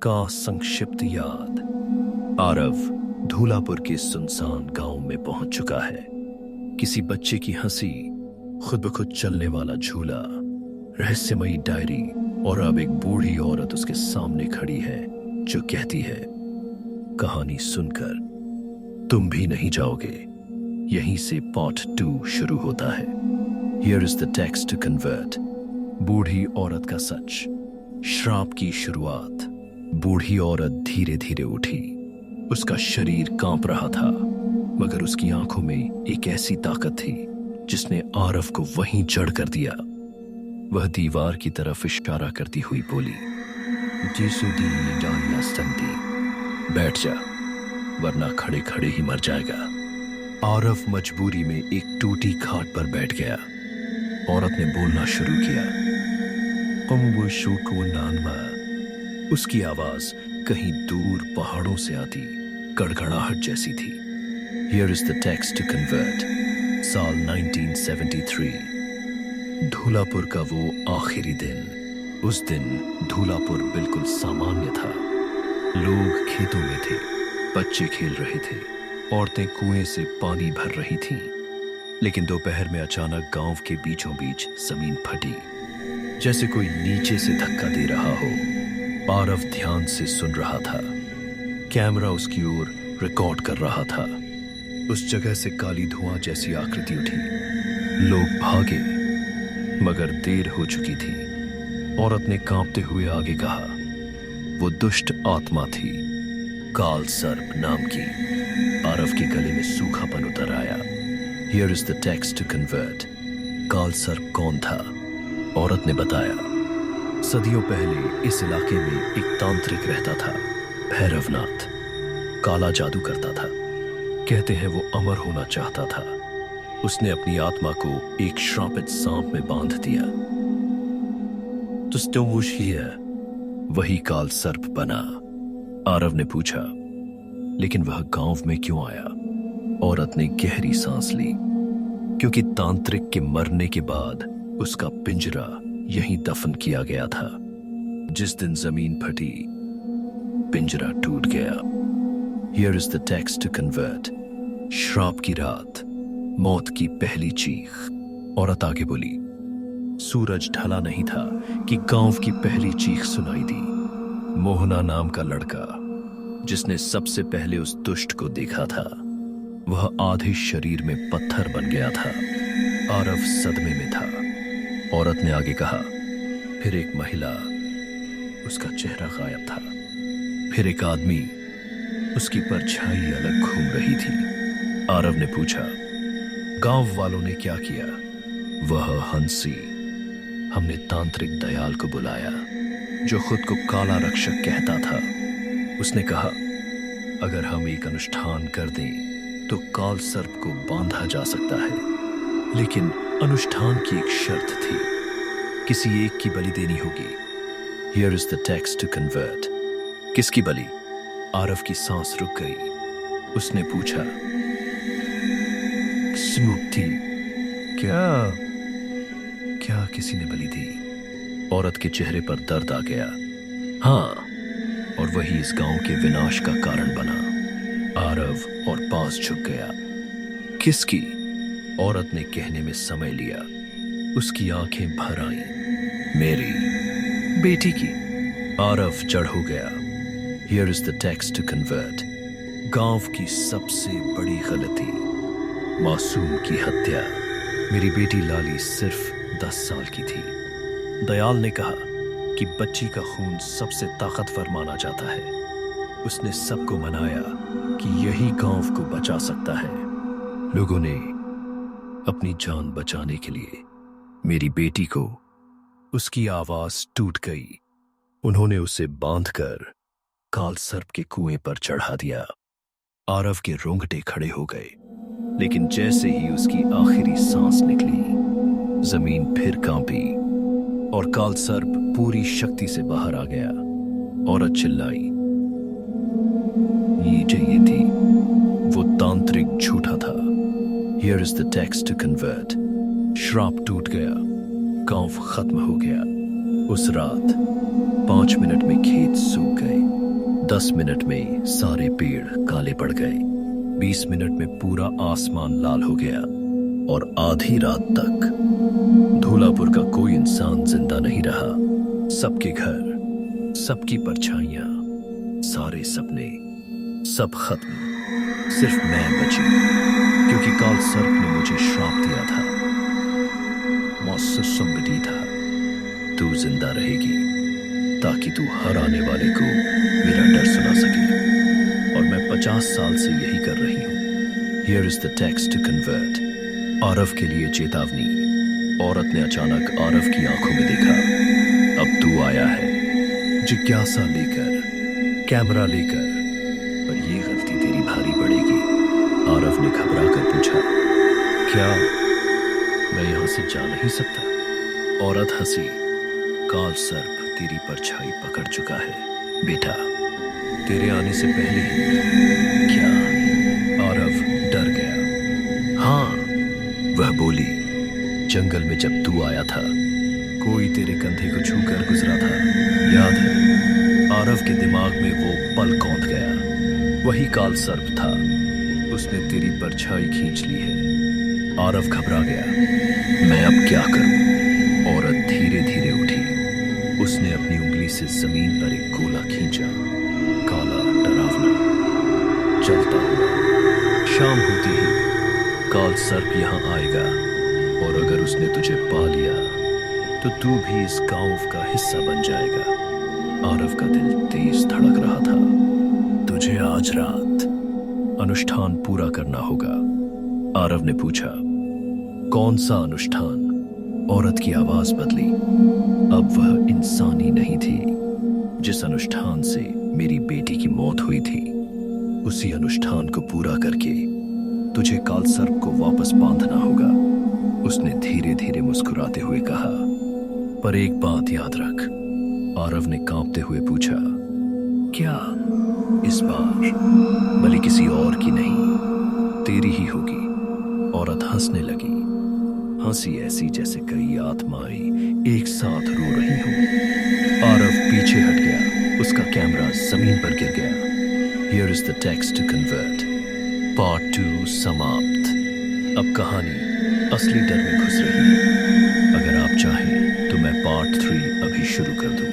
का संक्षिप्त याद। आरव धूलापुर के सुनसान गांव में पहुंच चुका है। किसी बच्चे की हंसी, खुद ब खुद चलने वाला झूला, रहस्यमयी डायरी और अब एक बूढ़ी औरत उसके सामने खड़ी है जो कहती है, कहानी सुनकर तुम भी नहीं जाओगे। यहीं से पार्ट 2 शुरू होता है। Here is the text to convert। बूढ़ी औरत का सच। श्राप की शुरुआत। बूढ़ी औरत धीरे धीरे उठी। उसका शरीर कांप रहा था, मगर उसकी आंखों में एक ऐसी ताकत थी जिसने आरव को वहीं जड़ कर दिया। वह दीवार की तरफ इशारा करती हुई बोली, बैठ जा, वरना खड़े खड़े ही मर जाएगा। आरव मजबूरी में एक टूटी खाट पर बैठ गया। औरत ने बोलना शुरू किया। उसकी आवाज कहीं दूर पहाड़ों से आती गड़गड़ाहट जैसी थी। Here is the text to convert। साल 1973। धूलापुर का वो आखिरी दिन। उस दिन धूलापुर बिल्कुल सामान्य था। लोग खेतों में थे, बच्चे खेल रहे थे, औरतें कुएं से पानी भर रही थीं। लेकिन दोपहर में अचानक गांव के बीचों बीच जमीन फटी, जैसे कोई नीचे से धक्का दे रहा हो। आरव ध्यान से सुन रहा था। कैमरा उसकी ओर रिकॉर्ड कर रहा था। उस जगह से काली धुआं जैसी आकृति उठी। लोग भागे, मगर देर हो चुकी थी। औरत ने कांपते हुए आगे कहा, वो दुष्ट आत्मा थी, काल सर्प नाम की। आरव के गले में सूखापन उतर आया। Here is the text to convert। काल सर्प कौन था? औरत ने बताया, सदियों पहले इस इलाके में एक तांत्रिक रहता था, भैरवनाथ। काला जादू करता था। कहते हैं वो अमर होना चाहता था। उसने अपनी आत्मा को एक श्रापित सांप में बांध दिया। तो still was here। वही काल सर्प बना। आरव ने पूछा, लेकिन वह गांव में क्यों आया? औरत ने गहरी सांस ली। क्योंकि तांत्रिक के मरने के बाद उसका पिंजरा यहीं दफन किया गया था। जिस दिन जमीन फटी, पिंजरा टूट गया। Here is the text to convert। श्राप की रात, मौत की पहली चीख। औरत आगे बोली, सूरज ढला नहीं था कि गांव की पहली चीख सुनाई दी। मोहना नाम का लड़का, जिसने सबसे पहले उस दुष्ट को देखा था, वह आधे शरीर में पत्थर बन गया था। आरव सदमे में था। औरत ने आगे कहा, फिर एक महिला, उसका चेहरा गायब था। फिर एक आदमी, उसकी परछाई अलग घूम रही थी। आरव ने पूछा, गांव वालों ने क्या किया? वह हंसी। हमने तांत्रिक दयाल को बुलाया, जो खुद को काला रक्षक कहता था। उसने कहा, अगर हम एक अनुष्ठान कर दें तो काल सर्प को बांधा जा सकता है। लेकिन अनुष्ठान की एक शर्त थी, किसी एक की बलि देनी होगी। Here is the text to convert। किसकी बलि? आरव की सांस रुक गई। उसने पूछा, स्मुक्ति, क्या किसी ने बलि दी? औरत के चेहरे पर दर्द आ गया। हाँ, और वही इस गांव के विनाश का कारण बना। आरव और पास झुक गया। किसकी? औरत ने कहने में समय लिया। उसकी आंखें भर आईं। मेरी बेटी की। आरव जड़ हो गया। Here is the text to convert। गांव की सबसे बड़ी गलती, मासूम की हत्या। मेरी बेटी लाली सिर्फ 10 साल की थी। दयाल ने कहा कि बच्ची का खून सबसे ताकतवर माना जाता है। उसने सबको मनाया कि यही गांव को बचा सकता है। लोगों ने अपनी जान बचाने के लिए मेरी बेटी को, उसकी आवाज टूट गई। उन्होंने उसे बांधकर काल सर्प के कुएं पर चढ़ा दिया। आरव के रोंगटे खड़े हो गए। लेकिन जैसे ही उसकी आखिरी सांस निकली, जमीन फिर कांपी और काल सर्प पूरी शक्ति से बाहर आ गया। औरत चिल्लाई, ये चाहिए थी, वो तांत्रिक झूठा था। Here is the text to convert। श्राप टूट गया, गांव खत्म हो गया। उस रात 5 मिनट में खेत सूख गए। 10 मिनट में सारे पेड़ काले पड़ गए। 20 मिनट में पूरा आसमान लाल हो गया और आधी रात तक धौलापुर का कोई इंसान जिंदा नहीं रहा। सबके घर, सबकी परछाइयां, सारे सपने, सब खत्म। सिर्फ मैं बची, क्योंकि काल सर्प ने मुझे श्राप दिया था। मौसम संबदी था, तू जिंदा रहेगी ताकि तू हर आने वाले को मेरा डर सुना सके। और मैं 50 साल से यही कर रही हूं। Here is the text to convert. Aarav के लिए चेतावनी। औरत ने अचानक आरव की आंखों में देखा। अब तू आया है, जिज्ञासा लेकर, कैमरा लेकर, पर ये गलती तेरी भारी पड़ेगी। आरव ने घबरा कर पूछा, क्या मैं यहां से जा नहीं सकता? औरत हंसी। काल सर्प तेरी परछाई पकड़ चुका है बेटा, तेरे आने से पहले ही। क्या? आरव डर गया। हाँ, वह बोली, जंगल में जब तू आया था कोई तेरे कंधे को छूकर गुजरा था, याद है? आरव के दिमाग में वो पल कौंध गया। वही काल सर्प था, उसने तेरी परछाई खींच ली है। आरव घबरा गया। मैं अब क्या करूं? औरत धीरे धीरे उठी। उसने अपनी उंगली से जमीन पर एक गोला खींचा। काला, डरावना, चलता हुआ। शाम होते ही काल सर्प यहां आएगा, और अगर उसने तुझे पा लिया तो तू भी इस गांव का हिस्सा बन जाएगा। आरव का दिल तेज धड़क रहा था। तुझे आज रात अनुष्ठान पूरा करना होगा। आरव ने पूछा, कौन सा अनुष्ठान? औरत की आवाज बदली। अब वह इंसानी नहीं थी। जिस अनुष्ठान से मेरी बेटी की मौत हुई थी, उसी अनुष्ठान को पूरा करके तुझे काल सर्प को वापस बांधना होगा। उसने धीरे धीरे मुस्कुराते हुए कहा, पर एक बात याद रख। आरव ने कांपते हुए पूछा, क्या? इस बार बलि किसी और की नहीं, तेरी ही होगी। औरत हंसने लगी। हंसी ऐसी जैसे कई आत्माएं एक साथ रो रही हों। आरव पीछे हट गया। उसका कैमरा जमीन पर गिर गया। Here is the text to convert. Part 2 समाप्त। अब कहानी असली डर में घुस रही है। अगर आप चाहें तो मैं पार्ट 3 अभी शुरू कर दूं।